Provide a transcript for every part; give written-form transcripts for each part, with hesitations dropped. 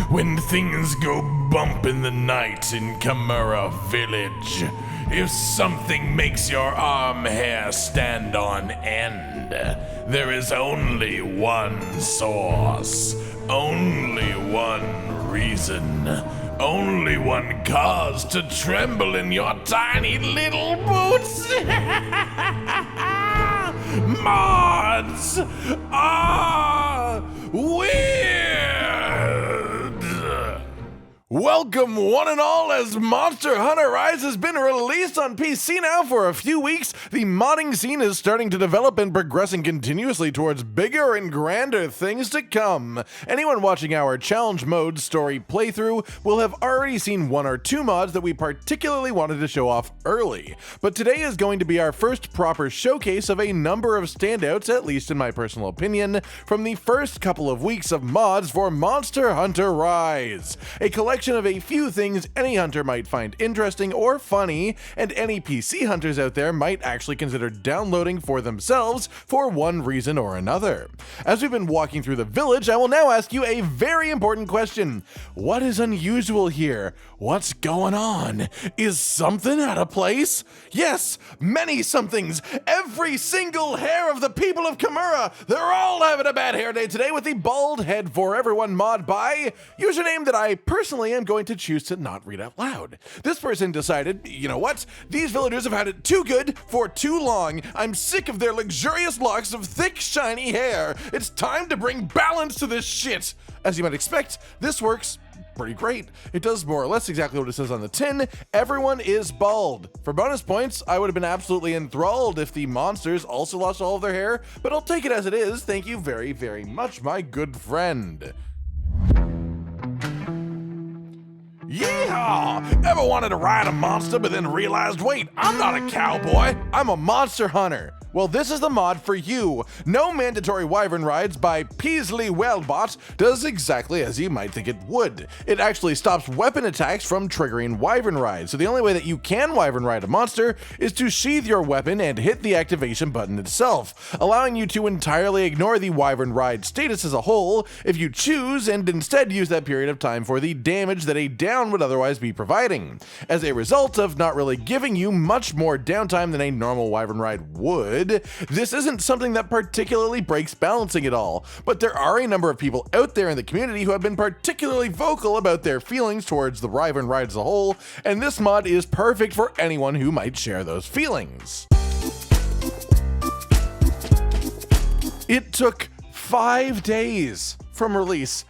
When things go bump in the night in Chimera Village, if something makes your arm hair stand on end, there is only one source, only one reason, only one cause to tremble in your tiny little boots. Mods are weird. Welcome one and all, as Monster Hunter Rise has been released on PC now for a few weeks. The modding scene is starting to develop and progressing continuously towards bigger and grander things to come. Anyone watching our challenge mode story playthrough will have already seen one or two mods that we particularly wanted to show off early. But today is going to be our first proper showcase of a number of standouts, at least in my personal opinion, from the first couple of weeks of mods for Monster Hunter Rise. A collection of a few things any hunter might find interesting or funny, and any PC hunters out there might actually consider downloading for themselves for one reason or another. As we've been walking through the village, I will now ask you a very important question. What is unusual here? What's going on? Is something out of place? Yes, many somethings. Every single hair of the people of Chimera, they're all having a bad hair day today with the Bald Head for Everyone mod by username that I personally am going to choose to not read out loud. This person decided, you know what? These villagers have had it too good for too long. I'm sick of their luxurious locks of thick, shiny hair. It's time to bring balance to this shit. As you might expect, this works pretty great. It does more or less exactly what it says on the tin. Everyone is bald. For bonus points, I would have been absolutely enthralled if the monsters also lost all of their hair, but I'll take it as it is. Thank you very, very much, my good friend. Yeehaw! Ever wanted to ride a monster but then realized, wait, I'm not a cowboy, I'm a monster hunter? Well, this is the mod for you. No mandatory Wyvern rides by Peasley Wellbot does exactly as you might think it would. It actually stops weapon attacks from triggering Wyvern rides, so the only way that you can Wyvern ride a monster is to sheath your weapon and hit the activation button itself, allowing you to entirely ignore the Wyvern ride status as a whole if you choose, and instead use that period of time for the damage that a down would otherwise be providing, as a result of not really giving you much more downtime than a normal Wyvern ride would. This isn't something that particularly breaks balancing at all, but there are a number of people out there in the community who have been particularly vocal about their feelings towards the Wyvern ride as a whole, and this mod is perfect for anyone who might share those feelings. It took 5 days from release.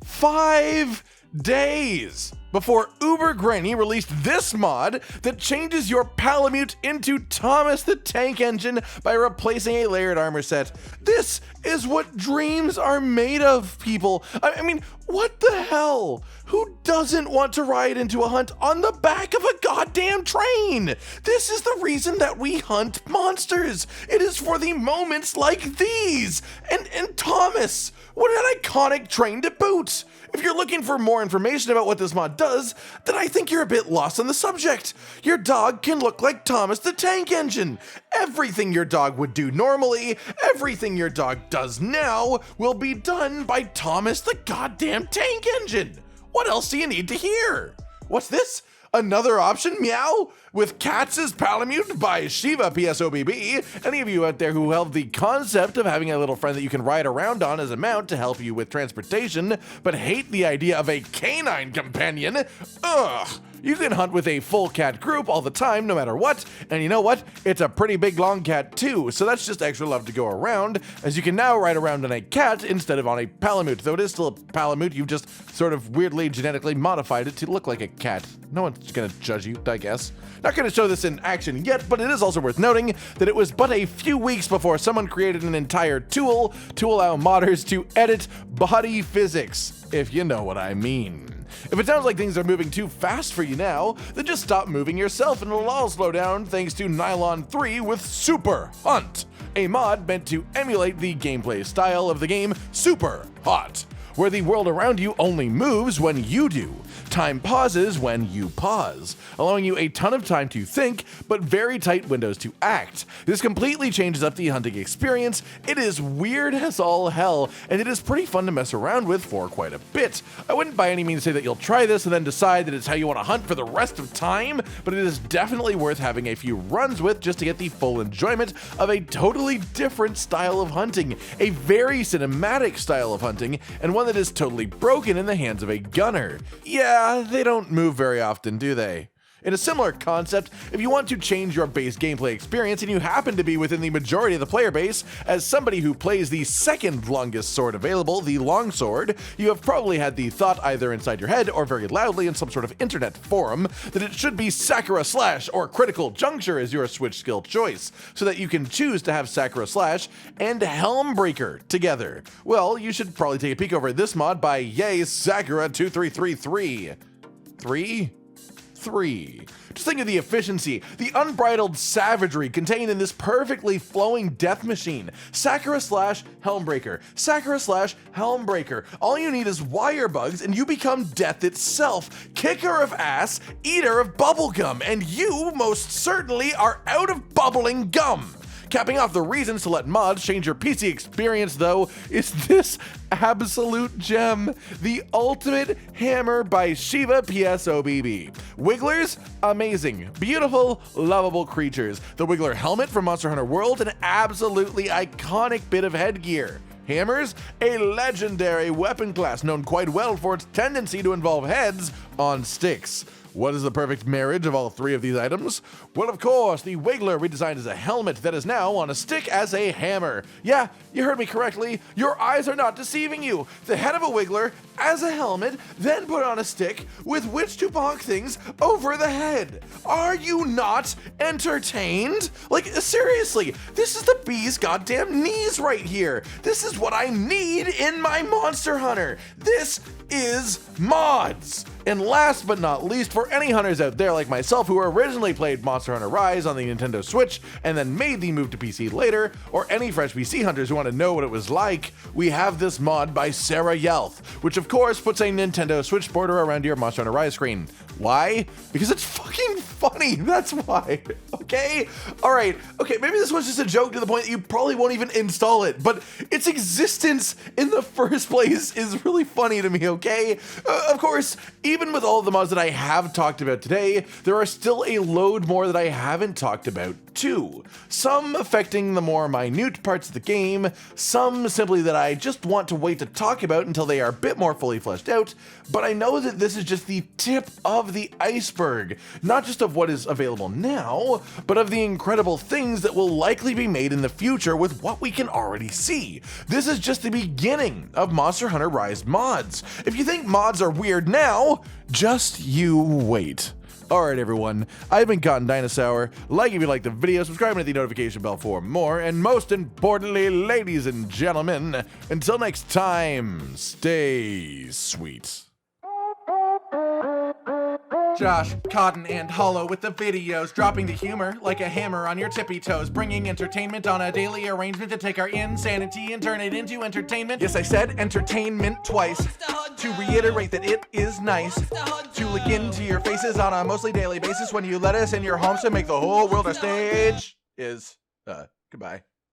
5 days! Before Uber Granny released this mod that changes your Palamute into Thomas the Tank Engine by replacing a layered armor set. This is what dreams are made of, people. I mean, what the hell? Who doesn't want to ride into a hunt on the back of a goddamn train? This is the reason that we hunt monsters. It is for the moments like these. And Thomas, what an iconic train to boot. If you're looking for more information about what this mod does, then I think you're a bit lost on the subject. Your dog can look like Thomas the Tank Engine. Everything your dog would do normally, everything your dog does now, will be done by Thomas the goddamn Tank Engine. What else do you need to hear? What's this? Another option, Meow, with Cats' Palamute by Shiva PSOBB. Any of you out there who love the concept of having a little friend that you can ride around on as a mount to help you with transportation, but hate the idea of a canine companion, ugh. You can hunt with a full cat group all the time, no matter what, and you know what? It's a pretty big long cat too, so that's just extra love to go around, as you can now ride around on a cat instead of on a Palamute. Though it is still a Palamute, you've just sort of weirdly genetically modified it to look like a cat. No one's gonna judge you, I guess. Not gonna show this in action yet, but it is also worth noting that it was but a few weeks before someone created an entire tool to allow modders to edit body physics, if you know what I mean. If it sounds like things are moving too fast for you now, then just stop moving yourself and it'll all slow down thanks to Nylon 3 with Super Hunt, a mod meant to emulate the gameplay style of the game Super Hot. where the world around you only moves when you do. Time pauses when you pause, allowing you a ton of time to think, but very tight windows to act. This completely changes up the hunting experience. It is weird as all hell, and it is pretty fun to mess around with for quite a bit. I wouldn't by any means say that you'll try this and then decide that it's how you want to hunt for the rest of time, but it is definitely worth having a few runs with just to get the full enjoyment of a totally different style of hunting, a very cinematic style of hunting, and one that is totally broken in the hands of a gunner. Yeah, they don't move very often, do they? In a similar concept, if you want to change your base gameplay experience and you happen to be within the majority of the player base, as somebody who plays the second longest sword available, the longsword, you have probably had the thought either inside your head or very loudly in some sort of internet forum that it should be Sakura Slash or Critical Juncture as your switch skill choice, so that you can choose to have Sakura Slash and Helmbreaker together. Well, you should probably take a peek over at this mod by Yay Sakura 2333. 3? Just think of the efficiency, the unbridled savagery contained in this perfectly flowing death machine. Sakura Slash Helmbreaker. Sakura Slash Helmbreaker. All you need is WIREBUGs and you become death itself. Kicker of ass, eater of bubblegum, and you most certainly are out of bubbling gum. Capping off the reasons to let mods change your PC experience, though, is this absolute gem, the ultimate hammer by Shiva PSOBB. Wigglers, amazing, beautiful, lovable creatures. The Wiggler helmet from Monster Hunter World, an absolutely iconic bit of headgear. Hammers, a legendary weapon class known quite well for its tendency to involve heads on sticks. What is the perfect marriage of all three of these items? Well, of course, the Wiggler redesigned as a helmet that is now on a stick as a hammer. Yeah, you heard me correctly. Your eyes are not deceiving you. The head of a Wiggler as a helmet, then put on a stick with which to bonk things over the head. Are you not entertained? Like, seriously, this is the bee's goddamn knees right here. This is what I need in my Monster Hunter. This is mods. And last but not least, for any hunters out there like myself who originally played Monster Hunter Rise on the Nintendo Switch and then made the move to PC later, or any fresh PC hunters who want to know what it was like, we have this mod by Sarah Yelth, which of course puts a Nintendo Switch border around your Monster Hunter Rise screen. Why? Because it's fucking funny, that's why, okay? Alright, okay, maybe this was just a joke to the point that you probably won't even install it, but its existence in the first place is really funny to me, okay? Of course, even with all of the mods that I have talked about today, there are still a load more that I haven't talked about too. Some affecting the more minute parts of the game, some simply that I just want to wait to talk about until they are a bit more fully fleshed out, but I know that this is just the tip of the iceberg, not just of what is available now, but of the incredible things that will likely be made in the future with what we can already see. This is just the beginning of Monster Hunter Rise mods. If you think mods are weird now, just you wait. Alright everyone, I've been Cotton Dinosaur. Like if you liked the video, subscribe and hit the notification bell for more, and most importantly, ladies and gentlemen, until next time, stay sweet. Josh, Cotton, and Hollow with the videos, dropping the humor like a hammer on your tippy toes, bringing entertainment on a daily arrangement to take our insanity and turn it into entertainment. Yes, I said entertainment twice, to reiterate that it is nice to look into your faces on a mostly daily basis when you let us in your homes to make the whole world a stage. Goodbye.